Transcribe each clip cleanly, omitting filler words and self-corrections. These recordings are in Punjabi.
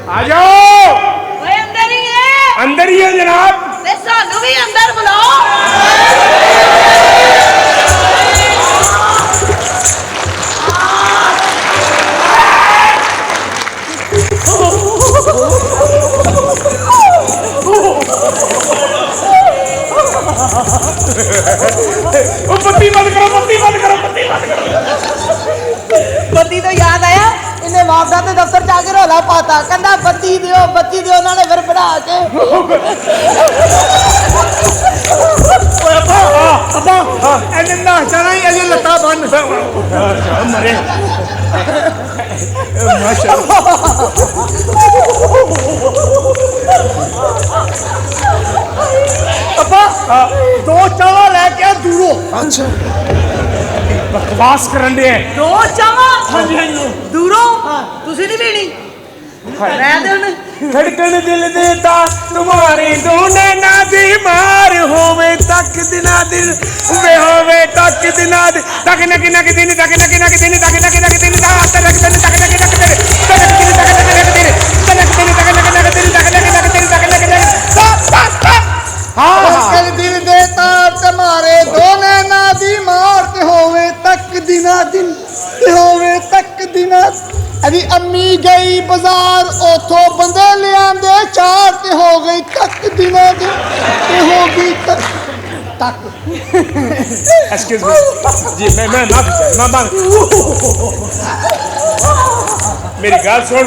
आ जाओ। अंदर ही है। अंदर ही है जनाब। सानू भी अंदर बुलाओ। बत्ती बंद करो, बत्ती बंद करो, बत्ती बंद करो। बत्ती तो याद आया, इन्हें मामदा के दफ्तर जाके रौला पाता, कहता बत्ती दियो उन्होंने फिर बढ़ा के। मरे दो चावा लैके दूरो। अच्छा बकवास करन दे दो चावा दूरों तुसी नहीं पीनी धड़कन दिल देता तुम्हारी ढूंढे ना बीमार होवे तक दिना दिन वे होवे तक दिना दिन तक नक नक दिन तक नक नक दिन तक नक नक दिन तक नक दिन तक नक नक दिन तक नक दिन तक नक नक दिन तक नक दिन तक नक नक दिन तक नक नक दिन तक नक नक धड़कन दिल देता तुम्हारे दोने ना बीमार ते होवे तक दिना दिन ते होवे तक दिना। अभी अम्मी गई बाजार उथों बंदे ले आंदे चार ते हो गई तक दिना दिन ते हो गई तक तक। एक्सक्यूज मी जी मैं माफी मेरी गल सुन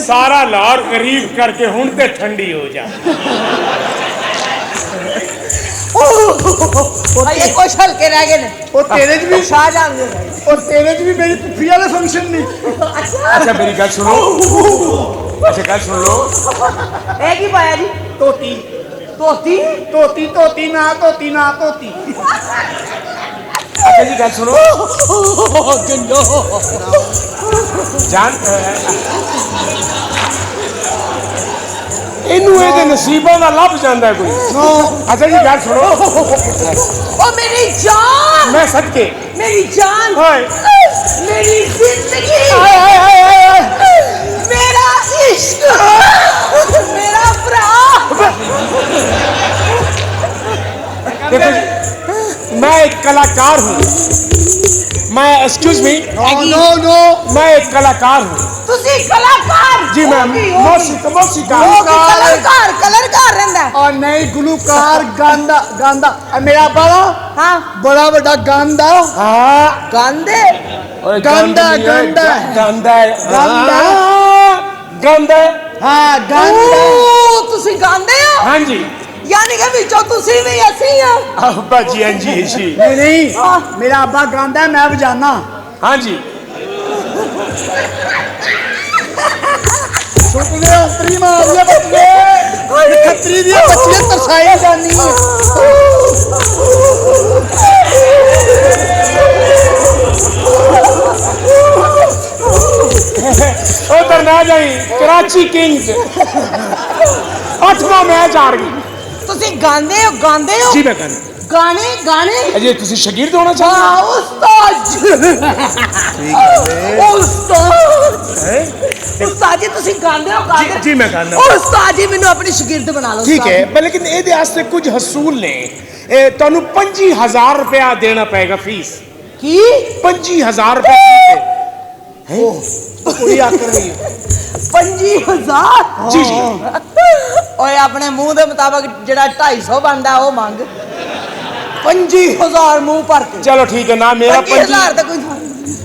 सारा लाहौर गरीब करके हुण ते ठंडी हो जा। ये कुछ हल्के रह गए और तेरे च भी शाहजहां दे और तेरे च भी मेरी पुफी वाले फंक्शन नहीं। अच्छा मेरी गल सुनो, अच्छा गल सुन लो। ए की पाया जी तोती तोती तोती तोती ना तोती ना तोती। अच्छा जी गल सुनो जान इनू ਇਹਦੇ ਨਸੀਬਾਂ ਦਾ ਲੱਭ ਜਾਂਦਾ ਕੋਈ। अच्छा जी गल सुनो ओ मेरी जान मैं सदके मेरी जान हाय मेरी जिंदगी हाय हाय हाय हाय मेरा इश्क मेरा भरा। देखो मैं एक कलाकार हूँ, मैं एक्सक्यूज मी नो नो मैं एक कलाकार हूँ तुसी कलाकार जी मैम मौसीकार कलरकार रहंदा और नहीं गुलूकार गांदा गांदा मेरा बड़ा हां बड़ा बड़ा गांदा हाँ गांदे गांदा गांदा गांदा गांदा गांदा हाँ गांदा। तुसी गांदे हो हाँ जी यानी कि विचों तुसी भी असी हो। अब्बा जी हाँ जी जी नहीं नहीं मेरा अब्बा गांदा है मैं बजाना। हाँ जी सुपने उतरी मार दिया बच्चे खतरी दिया बच्चे तरसाई जानी। उधर ना जाई कराची किंग्स 8वां मैच हार गई। तुसी गांदे हो जी मैं गाना गाने गाने अजय तुसी शागिर्द होना चाहते हाँ उस्ताद उस्ताद जी तुसी गांदे हो गांदे जी मैं गाना उस्ताद जी मैनू अपनी शागिर्द बना लो। ठीक है पर लेकिन ਇਹਦੇ ਵਾਸਤੇ ਕੁਝ ਹਸੂਲ ਨੇ ਤੁਹਾਨੂੰ 25000 रुपया देना पड़ेगा फीस। की 25000 रुपया फीस है पूरी आकर रही है 50,000 जी जी ओए अपने मुंह के मुताबिक जेड़ा 250 बनता वो मंग 50,000 मुंह भर के। चलो ठीक है ना मेरा 50,000 तो कोई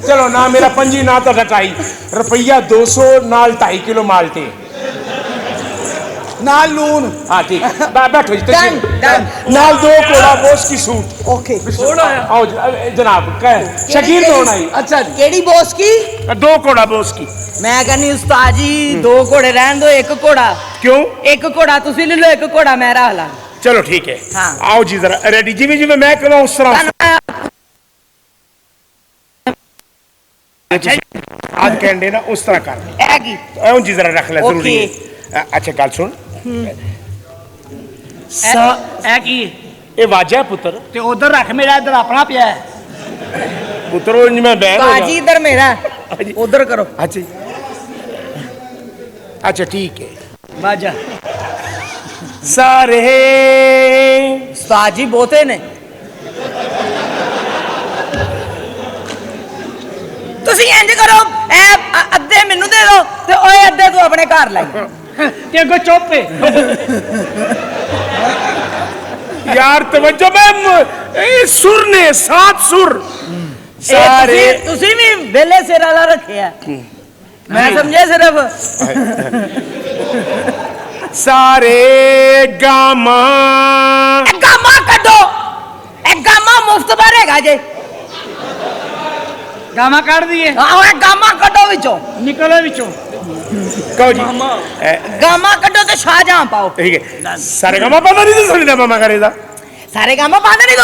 चलो ना मेरा 25 ना तो 2.5 रुपया 200 नाल 2.5 किलो माल्टे नाल लून। हाँ ठीक बैठो जी डन डन नाल 2 कोड़ा बोस की सूट। ओके आओ जनाब शकीर होना ही। अच्छा केड़ी बोस की 2 कोड़ा बोस की। मैं कहनी उस्ताद जी 2 घोड़े रहन दो एक घोड़ा क्यों एक घोड़ा तुसी ले लो एक घोड़ा मैं रख ला। चलो ठीक है हाँ। आओ जी जरा रेडी जिਵੇਂ जिਵੇਂ मैं कहूँ उस तरह अच्छा आज कहने ना उस तरह कर की आओ जी जरा रख ले जरूरी है। अच्छा गल सुन ये वाजा पुत्र ते उधर रख मेरा इधर अपना पिया है पुत्र मैं बहन बाजी इधर मेरा उधर करो। अच्छा अच्छा ठीक है। ਬਾਜਾ सारे ਉਸਤਾਦ ਜੀ ਬਹੁਤੇ ਨੇ ਤੁਸੀਂ ਇੰਜ ਕਰੋ ਇਹ ਅੱਧੇ ਮੈਨੂੰ ਦੇ ਦਿਓ ਤੇ ਓਏ ਅੱਧੇ ਤੂੰ ਆਪਣੇ ਘਰ ਲੈ ਤੇ ਅੱਗੋਂ ਚੁੱਪ ਏ यार तवज्जो में सुर ने 7 सुर सारे ਤੁਸੀਂ ਵੀ ਵੇਲੇ ਸਿਰ ਵਾਲਾ ਰੱਖਿਆ ਮੈਂ ਸਮਝਿਆ ਸਿਰਫ सारे गामा ਗਾਮਾ ਕੱਢੋ ਇਹ ਗਾਮਾ ਮੁਫਤ ਭਰੇਗਾ ਜੇ ਗਾਵਾਂ ਕੱਢ ਦਈਏ ਆਹੋ ਇਹ ਗਾਮਾ ਕੱਢੋ ਵਿੱਚੋਂ ਨਿਕਲੋ ਵਿੱਚੋਂ कहो जी ਗਾਮਾ ਕੱਢੋ ਤੇ ਸ਼ਾਹਜਹਾਂ ਪਾਓ ठीक है सारे गामा पता नहीं तो सुनना मामा करेगा ਸਾਰੇ ਗਾਮਾ ਪਾਉਂਦੇ ਨਹੀਂ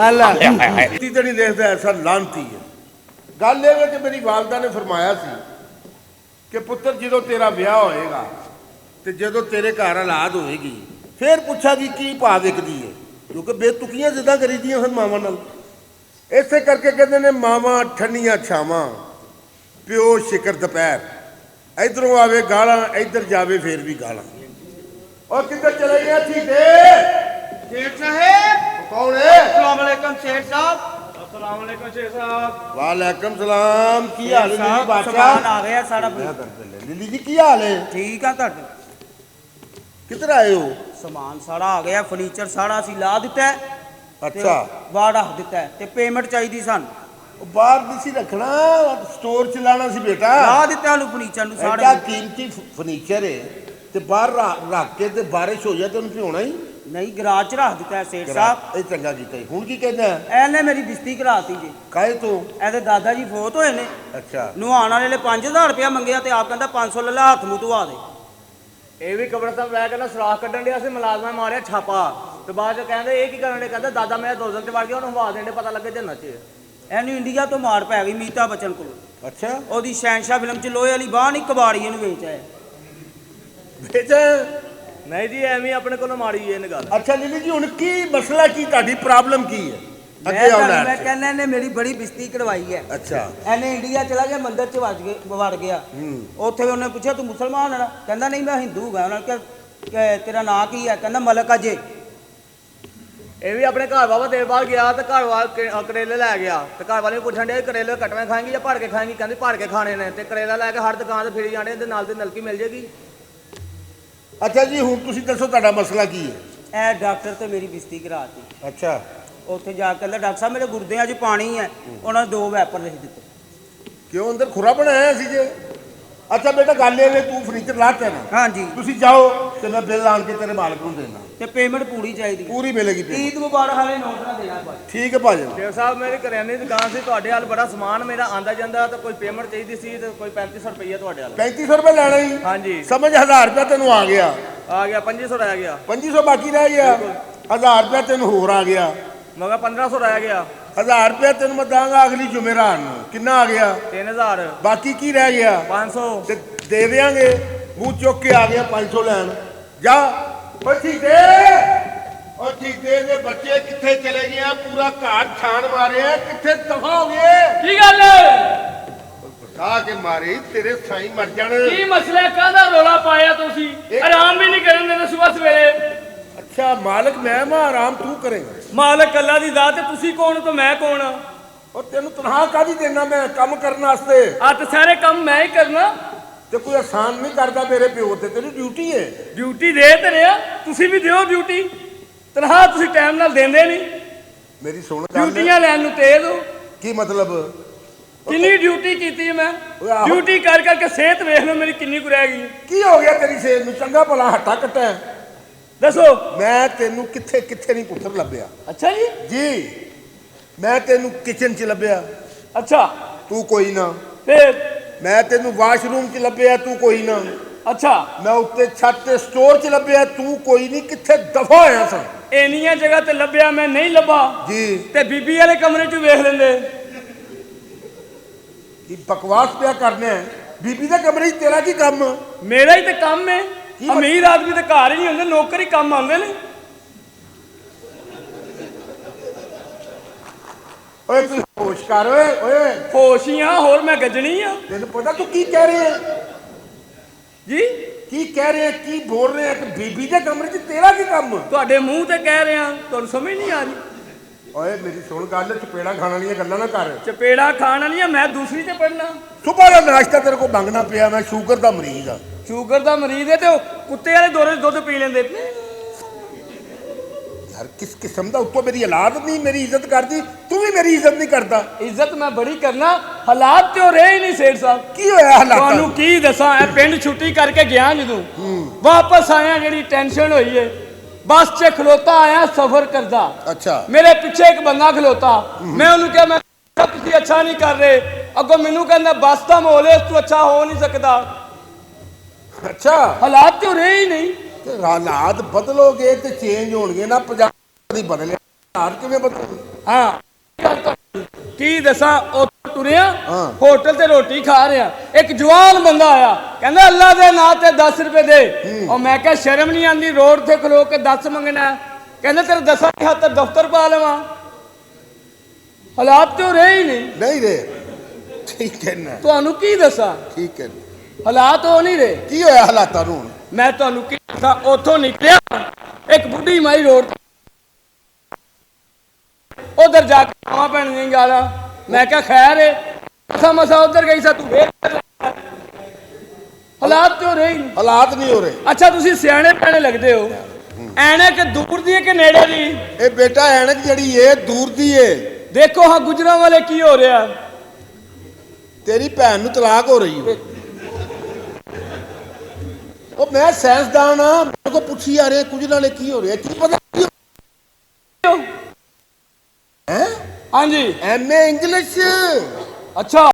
अल्लाह ਤੀ ਤੇ ਨਹੀਂ ਦੇਖਦਾ ਐਸਾ ਲਾਂਤੀ ਹੈ। ਗੱਲ ਇਹ ਹੈ ਕਿ ਮੇਰੀ ਵਾਲਦਾ ਨੇ ਫਰਮਾਇਆ ਸੀ ਕਿ ਪੁੱਤਰ ਜਦੋਂ ਤੇਰਾ ਵਿਆਹ ਹੋਏਗਾ ਤੇ ਜਦੋਂ ਤੇਰੇ ਘਰ ਹਾਲਾਤ ਹੋਏਗੀ ਫਿਰ ਪੁੱਛਾਂਗੀ ਕੀ ਭਾਅ ਵਿਕਦੀ ਹੈ, ਕਿਉਂਕਿ ਬੇਤੁਕੀਆਂ ਜਿੱਦਾਂ ਕਰੀਦੀਆਂ ਹਨ ਮਾਵਾਂ ਨਾਲ। ਇਸੇ ਕਰਕੇ ਕਹਿੰਦੇ ਨੇ ਮਾਵਾਂ ਠੰਡੀਆਂ ਛਾਵਾਂ ਪਿਓ ਸ਼ਿਕਰ ਦੁਪਹਿਰ, ਇਧਰੋਂ ਆਵੇ ਗਾਲਾਂ ਇੱਧਰ ਜਾਵੇ ਫੇਰ ਵੀ ਗਾਲਾਂ। ਉਹ ਕਿੱਧਰ ਚਲੇ ਗਿਆ ਠੀਕੇ ਸ਼ੇਖ ਸਾਹਿਬ ਕੌਣ ਹੈ? अस्सलाम वालेकुम शेख साहब अस्सलाम वालेकुम शेख साहब ਵਾਲੇਕਮ ਸਲਾਮ। ਕੀ ਹਾਲ ਹੈ ਜੀ ਸਾਮਾਨ ਬਾਦਸ਼ਾਹ? ਆ ਗਿਆ ਸਾਰਾ ਲੀਲੀ ਜੀ ਕੀ ਹਾਲ ਹੈ? ਠੀਕ ਆ ਤੁਹਾਡੇ ਕਿੱਧਰ ਆਏ ਹੋ? ਸਮਾਨ ਸਾਰਾ ਆ ਗਿਆ ਫਰਨੀਚਰ ਸਾਰਾ ਅਸੀਂ ਲਾ ਦਿੱਤਾ ਹੈ ਅੱਛਾ ਬਾਹਰ ਰੱਖ ਦਿੱਤਾ ਹੈ ਤੇ ਪੇਮੈਂਟ ਚਾਹੀਦੀ ਸਾਨੂੰ ਉਹ ਬਾਹਰ ਨਹੀਂ ਸੀ ਰੱਖਣਾ, ਸਟੋਰ ਚਲਾਣਾ ਸੀ ਬੇਟਾ। ਲਾ ਦਿੱਤਾ ਉਹਨੂੰ ਫਰਨੀਚਰ ਨੂੰ ਐਡਾ ਸਾਰਾ ਕੀਮਤੀ ਫਰਨੀਚਰ ਹੈ ਤੇ ਬਾਹਰ ਰੱਖ ਕੇ ਤੇ ਬਾਰਿਸ਼ ਹੋ ਜਾਏ ਤੇ ਉਹਨੂੰ ਭਿਉਣਾ ਹੀ। ਨਹੀਂ ਗਰਾਜ ਚ ਰੱਖ ਦਿੱਤਾ ਹੈ ਸੇਠ ਸਾਹਿਬ। ਇਹ ਚੰਗਾ ਕੀਤਾ ਜੀ। ਹੁਣ ਕੀ ਕਹਿੰਦਾ? ਇਹਨੇ ਮੇਰੀ ਬਿਸਤੀ ਕਰਾਤੀ ਜੀ। ਕਾਹੇ ਤੋਂ? ਇਹਦੇ ਦਾਦਾ ਜੀ ਫੋਤ ਹੋਏ ਨੇ, ਅੱਛਾ ਨੁਹਾਉਣ ਵਾਲੇ ਨੇ 5000 ਰੁਪਇਆ ਮੰਗਿਆ ਤੇ ਆਪ ਕਹਿੰਦਾ 500 ਲੈ ਲਾ, ਹੱਥ ਮੂੰਹ ਧਵਾ ਦੇ। ਇਹ ਵੀ ਕਬਰਸਤਾਨ ਲੈ ਕੇ ਨਾ ਸਰਾਖ ਕੱਢਣ ਡਿਆ ਸੀ, ਮੁਲਾਜ਼ਮਾਂ ਮਾਰਿਆ ਛਾਪਾ ਤੇ ਬਾਅਦ ਚ ਕਹਿੰਦੇ ਇਹ ਕੀ ਕਰਨ ਡੇ, ਕਹਿੰਦਾ ਦਾਦਾ ਮੇਰਾ ਦੋਜ਼ਖ ਚ ਵੜ ਗਿਆ, ਉਹਨੂੰ ਹਵਾ ਦੇਣ ਪਤਾ ਲੱਗੇ ਜੰਨਤ ਚ। ਇਹਨੂੰ ਇੰਡੀਆ ਤੋਂ ਮਾਰ ਪੈ ਗਈ ਮੀਤਾ ਬਚਨ ਕੋਲ। ਅੱਛਾ ਉਹਦੀ ਸ਼ਹਿਨਸ਼ਾਹ ਫਿਲਮ ਚ ਲੋਹੇ ਵਾਲੀ ਬਾਹ ਨਹੀਂ ਕਬਾੜੀ ਇਹਨੂੰ ਵੇਚ ਆਇਆ। ਵੇਚ। ਨਹੀਂ ਜੀ ਐਵੇਂ ਆਪਣੇ ਕੋਲੋਂ ਮਾਰੀ ਇਹ ਗੱਲ। ਅੱਛਾ ਲੀਲੀ ਜੀ ਹੁਣ ਕੀ ਮਸਲਾ, ਕੀ ਤੁਹਾਡੀ ਪ੍ਰੋਬਲਮ ਕੀ ਹੈ? ਅੱਗੇ ਆਓ ਮੈਂ ਲੈ। ਕਹਿੰਦਾ ਇਹਨੇ ਮੇਰੀ ਬੜੀ ਬਿਸਤੀ ਕਢਵਾਈ ਹੈ। ਅੱਛਾ ਇਹਨੇ ਇੰਡੀਆ ਚਲਾ ਗਿਆ, ਮੰਦਿਰ ਚ ਵੜ ਗਿਆ। ਉੱਥੇ ਉਹਨੇ ਪੁੱਛਿਆ ਤੂੰ ਮੁਸਲਮਾਨ ਹੈ? ਕਹਿੰਦਾ ਨਹੀਂ ਮੈਂ ਹਿੰਦੂ ਹਾਂ। ਉਹਨਾਂ ਨੇ ਕਿਹਾ ਤੇਰਾ ਨਾਂ ਕੀ ਹੈ? ਕਹਿੰਦਾ ਮਲਕ ਅਜੇ। ਇਹ ਵੀ ਆਪਣੇ ਘਰ ਬਾਬਾ ਦੇਵ ਬਾਹਰ ਗਿਆ ਤੇ ਘਰ ਵਾਲ ਕਰੇਲੇ ਲੈ ਗਿਆ ਤੇ ਘਰ ਵਾਲੇ ਨੂੰ ਪੁੱਛਣ ਡਿਆ ਕਰੇਲੇ ਕੱਟਵੇਂ ਖਾਏਂਗੀ ਜਾਂ ਭਰ ਕੇ ਖਾਏਂਗੀ? ਕਹਿੰਦੀ ਭਰ ਕੇ ਖਾਣੇ ਨੇ। ਤੇ ਕਰੇਲਾ ਲੈ ਕੇ ਹਰ ਦੁਕਾਨ ਤੇ ਫਿਰੀ ਜਾਣੇ ਤੇ ਨਾਲ ਤੇ ਨਲਕੀ ਮਿਲ ਜੇਗੀ। ਅੱਛਾ ਜੀ ਹੁਣ ਤੁਸੀਂ ਦੱਸੋ ਤੁਹਾਡਾ ਮਸਲਾ ਕੀ ਹੈ? ਇਹ ਡਾਕਟਰ ਤੇ ਮੇਰੀ ਬਿਸਤੀ ਕਰਾਤੀ। ਅੱਛਾ ਉੱਥੇ ਜਾ ਕੇ ਕਹਿੰਦਾ ਡਾਕਟਰ ਸਾਹਿਬ ਮੇਰੇ ਗੁਰਦਿਆਂ 'ਚ ਪਾਣੀ ਹੈ। ਉਹਨਾਂ ਨੇ 2 ਵੈਪਰ ਲਿਖ ਦਿੱਤੇ। ਕਿਉਂ ਅੰਦਰ ਖੁਰਾ ਬਣਾਇਆ ਸੀ ਜੇ? ਅੱਛਾ ਬੇਟਾ ਗੱਲ ਇਹ ਵੇ ਤੂੰ ਫਰਨੀਚਰ ਲਾਤਾ ਨਾ, ਹਾਂਜੀ ਤੁਸੀਂ ਜਾਓ ਤੇ ਮੈਂ ਬਿੱਲ ਆਣ ਕੇ ਤੇਰੇ ਮਾਲਕ ਨੂੰ ਦੇਣਾ। ਤੇ ਪੇਮੈਂਟ ਪੂਰੀ ਚਾਹੀਦੀ। ਪੂਰੀ ਮਿਲੇਗੀ payment। ਈਦ ਮੁਬਾਰਕ ਵਾਲੇ ਨੋਟ ਨਾ ਦੇਣਾ ਬਸ। ਠੀਕ ਹੈ ਭਾਜੀ। ਦੇਵ ਸਾਹਿਬ ਮੇਰੀ ਕਰਿਆਨੇ ਦੀ ਦੁਕਾਨ ਸੀ, ਤੁਹਾਡੇ ਹਾਲ ਬੜਾ ਸਮਾਨ ਮੇਰਾ ਆਂਦਾ ਜਾਂਦਾ ਤੇ ਕੋਈ ਪੇਮੈਂਟ ਚਾਹੀਦੀ ਸੀ ਤੇ ਕੋਈ 3500 ਰੁਪਈਆ ਤੁਹਾਡੇ ਹਾਲ। 3500 ਰੁਪਏ ਲੈਣਾ ਹੀ? ਹਾਂਜੀ ਸਮਝ 1000 ਰੁਪਏ ਤੈਨੂੰ ਆ ਗਿਆ, ਆ ਗਿਆ 2500 ਰਹਿ ਗਿਆ, 2500 ਬਾਕੀ ਰਹਿ ਗਿਆ, 1000 ਰੁਪਏ ਤੈਨੂੰ ਹੋਰ ਆ ਗਿਆ, ਮਗਾ 1500 ਰਹਿ ਗਿਆ, 1000 ਰੁਪਏ ਤੈਨੂੰ ਮੈਂ ਦਾਂਗਾ ਅਗਲੀ ਜੁਮੇਰਾਤ ਨੂੰ। ਕਿੰਨਾ ਆ ਗਿਆ? 3000, ਬਾਕੀ ਕੀ ਰਹਿ ਗਿਆ? 500। ਤੇ ਦੇ ਦੇਾਂਗੇ। ਮੂੰਹ ਚੁੱਕ ਕੇ ਆ ਗਿਆ 500 ਲੈਣ। ਜਾ ਓ ਠੀਕੇ, ਓ ਠੀਕੇ ਦੇ ਬੱਚੇ ਕਿੱਥੇ ਚਲੇ ਗਏ ਆ? ਪੂਰਾ ਘਰ ਛਾਣ ਮਾਰਿਆ, ਕਿੱਥੇ ਦਫਾ ਹੋ ਗਏ? ਕੀ ਗੱਲ ਬਤਾ ਕੇ ਮਾਰੀ ਤੇਰੇ ਸਾਈ ਮਰ ਜਾਣ। ਕੀ ਮਸਲਾ, ਕਾਹਦਾ ਰੋਲਾ ਪਾਇਆ ਤੁਸੀਂ? ਆਰਾਮ ਵੀ ਨਹੀਂ ਕਰਨ ਦਿੰਦੇ ਸਵੇਰ ਸਵੇਰੇ। ਅੱਛਾ ਮਾਲਕ ਮੈਂ ਮਾ ਆਰਾਮ ਤੂੰ ਕਰੇਗਾ? ਮਾਲਕ ਅੱਲਾ ਦੀ ਦਾਤ ਹੈ, ਤੁਸੀਂ ਕੌਣ ਤੇ ਮੈਂ ਕੌਣ? ਉਹ ਤੈਨੂੰ ਤਨਖਾਹ ਕਾਹਦੀ ਦੇਣਾ ਮੈਂ ਕੰਮ ਕਰਨ ਵਾਸਤੇ? ਆ ਤੇ ਸਾਰੇ ਕੰਮ ਮੈਂ ਹੀ ਕਰਨਾ। ਤੇ ਕੋਈ ਆਸਾਨ ਨਹੀਂ ਕਰਦਾ ਮੇਰੇ ਪਿਓ ਤੇ, ਤੇਰੀ ਡਿਊਟੀ ਹੈ। ਡਿਊਟੀ ਦੇ ਤੇ ਰਿਹਾ, ਤੁਸੀਂ ਵੀ ਦਿਓ ਡਿਊਟੀ। ਤਨਖਾਹ ਤੁਸੀਂ ਟਾਈਮ ਨਾਲ ਦਿੰਦੇ ਨਹੀਂ। ਮੇਰੀ ਸੁਣ ਗੱਲ। ਡਿਊਟੀਆਂ ਲੈਣ ਨੂੰ ਤੇਜ਼ ਹੋ। ਕੀ ਮਤਲਬ? ਕਿੰਨੀ ਡਿਊਟੀ ਕੀਤੀ ਹੈ ਮੈਂ? ਓਏ ਆਹੋ। ਡਿਊਟੀ ਕਰ ਕਰਕੇ ਸਿਹਤ ਵੇਖ ਲਓ ਮੇਰੀ ਕਿੰਨੀ ਕੁ ਰਹਿ ਗਈ। ਕੀ ਹੋ ਗਿਆ ਤੇਰੀ ਸਿਹਤ ਨੂੰ? ਚੰਗਾ ਭਲਾ ਹੱਟਾ ਕੱਟਿਆ। ਦੱਸੋ। ਮੈਂ ਤੈਨੂੰ ਕਿੱਥੇ ਕਿੱਥੇ ਨਹੀਂ ਪੁੱਤਰ ਲੱਭਿਆ ਅੱਛਾ ਜੀ। ਜੀ। ਮੈਂ ਤੈਨੂੰ ਕਿਚਨ 'ਚ ਲੱਭਿਆ, ਅੱਛਾ ਤੂੰ ਕੋਈ ਨਾ। ਫਿਰ? ਮੈਂ ਤੈਨੂੰ ਵਾਸ਼ਰੂਮ 'ਚ ਲੱਭਿਆ, ਤੂੰ ਕੋਈ ਨਾ। ਅੱਛਾ ਮੈਂ ਉੱਤੇ ਛੱਤ ਤੇ ਸਟੋਰ 'ਚ ਲੱਭਿਆ, ਤੂੰ ਕੋਈ ਨਹੀਂ। ਕਿੱਥੇ ਦਫਾ ਹੋਇਆ ਸਾਂ? ਇੰਨੀਆਂ ਜਗ੍ਹਾ ਤੇ ਲੱਭਿਆ ਮੈਂ, ਨਹੀਂ ਲੱਭਾ ਜੀ। ਤੇ ਬੀਬੀ ਵਾਲੇ ਕਮਰੇ 'ਚ ਵੇਖ ਲੈਂਦੇ। ਕੀ ਬਕਵਾਸ ਪਿਆ ਕਰਨਾ ਹੈ? ਬੀਬੀ ਦੇ ਕਮਰੇ 'ਚ ਤੇਰਾ ਕੀ ਕੰਮ? ਮੇਰਾ ਹੀ ਤੇ ਕੰਮ ਹੈ। ਕੀ ਅਮੀਰ ਆਦਮੀ ਤੇ ਘਰ ਹੀ ਨਹੀਂ ਹੁੰਦੇ, ਨੌਕਰ ਹੀ ਕੰਮ ਆਉਂਦੇ ਨੇ। ਓਏ ਤੂੰ ਹੋਸ਼ ਕਰ ਓਏ। ਓਏ ਹੋਸ਼ੀਆਂ ਹੋਰ ਮੈਂ ਗੱਜਣੀ ਆ। ਤੈਨੂੰ ਪਤਾ ਤੂੰ ਕੀ ਕਹਿ ਰਿਹਾ ਹੈ? ਜੀ ਕੀ ਕਹਿ ਰਹੇ ਆ, ਕੀ ਬੋਲ ਰਹੇ ਆ ਕਿ ਬੀਬੀ ਦੇ ਕਮਰੇ 'ਚ ਤੇਰਾ ਕੀ ਕੰਮ? ਤੁਹਾਡੇ ਮੂੰਹ ਤੇ ਕਹਿ ਰਿਹਾ, ਤੁਹਾਨੂੰ ਸਮਝ ਨਹੀਂ ਆ ਰਹੀ। ਓਏ ਮੇਰੀ ਸੁਣ ਗੱਲ, ਚਪੇੜਾ ਖਾਣ ਵਾਲੀਆਂ ਗੱਲਾਂ ਨਾ ਕਰ। ਚਪੇੜਾ ਖਾਣ ਵਾਲੀਆਂ, ਮੈਂ ਦੂਸਰੀ ਤੇ ਪੜਨਾ। ਸੁਬਾਹ ਦਾ ਨਾਸ਼ਤਾ ਤੇਰੇ ਕੋਲ ਮੰਗਣਾ ਪਿਆ, ਮੈਂ ਸ਼ੂਗਰ ਦਾ ਮਰੀਜ਼ ਆ। ਸ਼ੂਗਰ ਦਾ ਮਰੀਜ਼ ਹੈ ਤੇ ਉਹ ਕੁੱਤੇ ਵਾਲੇ ਦੋਰੇ 'ਚ ਦੁੱਧ ਪੀ ਲੈਂਦੇ। ਯਾਰ ਕਿਸ ਕਿਸਮ ਦਾ, ਉੱਤੋਂ ਮੇਰੀ ਔਲਾਦ ਨਹੀਂ ਮੇਰੀ ਇੱਜ਼ਤ ਕਰਦੀ, ਤੂੰ ਵੀ ਮੇਰੀ ਇੱਜ਼ਤ ਨਹੀਂ ਕਰਦਾ। ਇੱਜ਼ਤ ਮੈਂ ਬੜੀ ਕਰਨਾ, ਹਾਲਾਤ ਤੇ ਉਹ ਰਹੇ ਹੀ ਨਹੀਂ ਸੇਠ ਸਾਹਿਬ। ਕੀ ਹੋਇਆ ਹਾਲਾਤਾਂ ਤੁਹਾਨੂੰ ਨੂੰ? ਕੀ ਦੱਸਾਂ, ਇਹ ਪਿੰਡ ਛੁੱਟੀ ਕਰਕੇ ਗਿਆ ਜਦੋਂ ਵਾਪਸ ਆਇਆ, ਜਿਹੜੀ ਟੈਨਸ਼ਨ ਹੋਈ ਏ। ਬੱਸ 'ਚ ਖਲੋਤਾ ਆਇਆ ਸਫ਼ਰ ਕਰਦਾ, ਅੱਛਾ ਮੇਰੇ ਪਿੱਛੇ ਇੱਕ ਬੰਦਾ ਖਲੋਤਾ। ਮੈਂ ਉਹਨੂੰ ਕਿਹਾ, ਮੈਂ ਤੁਸੀਂ ਅੱਛਾ ਨਹੀਂ ਕਰ ਰਹੇ। ਅੱਗੋਂ ਮੈਨੂੰ ਕਹਿੰਦਾ ਬੱਸ ਦਾ ਮਾਹੌਲ ਹੈ, ਇਸ ਤੋਂ ਅੱਛਾ ਹੋ ਨਹੀਂ ਸਕਦਾ। ਅੱਛਾ, ਹਾਲਾਤ ਤੇ ਉਹ ਰਹੇ ਹੀ ਨਹੀਂ। ਤੇ ਹਾਲਾਤ ਬਦਲੋਗੇ ਤੇ ਚੇਂਜ ਹੋਣਗੇ ਨਾ। ਪੰਜਾਬ ਦੀ ਬਦਲੇ ਹਾਲਾਤ ਕਿਵੇਂ ਬਦਲਣਗੇ? ਹਾਂ ਕੀ ਦੱਸਾਂ, ਉੱਥੇ ਤੁਰਿਆ ਹਾਂ। ਹੋਟਲ ਤੇ ਰੋਟੀ ਖਾ ਰਿਹਾ, ਇੱਕ ਜਵਾਨ ਬੰਦਾ ਆਇਆ, ਕਹਿੰਦਾ ਅੱਲਾ ਦੇ ਨਾਂ ਤੇ 10 ਰੁਪਏ ਦੇ। ਉਹ ਮੈਂ ਕਿਹਾ ਸ਼ਰਮ ਨਹੀਂ ਆਉਂਦੀ ਰੋਡ ਤੇ ਖਲੋ ਕੇ 10 ਮੰਗਣਾ? ਕਹਿੰਦਾ ਤੇਰੇ 10 ਦੇ ਹੱਥ ਦਫ਼ਤਰ ਪਾ ਲਵਾਂ। ਹਾਲਾਤ ਤੇ ਉਹ ਰਹੇ ਹੀ ਨਹੀਂ। ਨਹੀਂ ਰੇ, ਠੀਕ ਹੈ ਨਾ, ਤੁਹਾਨੂੰ ਕੀ ਦੱਸਾਂ, ਠੀਕ ਹੈ। ਹਾਲਾਤ ਉਹ ਨਹੀਂ ਰਹੇ। ਕੀ ਹੋਇਆ ਹਾਲਾਤਾਂ ਨੂੰ ਹੁਣ? ਮੈਂ ਤੁਹਾਨੂੰ ਕੀ ਦੱਸਾਂ, ਉੱਥੋਂ ਨਿਕਲਿਆ, ਇੱਕ ਬੁੱਢੀ ਮਾਈ ਰੋਡ ਉਧਰ ਜਾ ਕੇ ਆਵਾਂ ਭੈਣ ਦੀਆਂ ਗਾਲਾਂ। ਮੈਂ ਕਿਹਾ ਖੈਰ ਏ, ਮਸਾ ਉਧਰ ਗਈ ਸਾ, ਤੂੰ ਵੇਖ ਹਾਲਾਤ ਤੇ ਹੋ ਰਹੇ ਹੀ ਨਹੀਂ। ਹਾਲਾਤ ਨਹੀਂ ਹੋ ਰਹੇ। ਅੱਛਾ ਤੁਸੀਂ ਸਿਆਣੇ ਪੈਣੇ ਲੱਗਦੇ ਹੋ, ਐਨਕ ਦੂਰ ਦੀ ਹੈ ਕਿ ਨੇੜੇ ਦੀ? ਇਹ ਬੇਟਾ ਐਨਕ ਜਿਹੜੀ ਏ ਦੂਰ ਦੀ ਏ। ਦੇਖੋ ਹਾਂ ਗੁਜਰਾਂ ਵਾਲੇ ਕੀ ਹੋ ਰਿਹਾ। ਤੇਰੀ ਭੈਣ ਨੂੰ ਤਲਾਕ ਹੋ ਰਹੀ ਏ। ਉਹ ਮੈਂ ਸਾਇੰਸਦਾਨ ਆ, ਮੇਰੇ ਕੋਲ ਪੁੱਛੀ ਆ ਰਹੇ ਕੁਝ ਨਾਲੇ ਕੀ ਹੋ ਰਿਹਾ, ਕੀ ਪਤਾ ਹੈ? ਹਾਂਜੀ ਐਮਏ ਇੰਗਲਿਸ਼। ਅੱਛਾ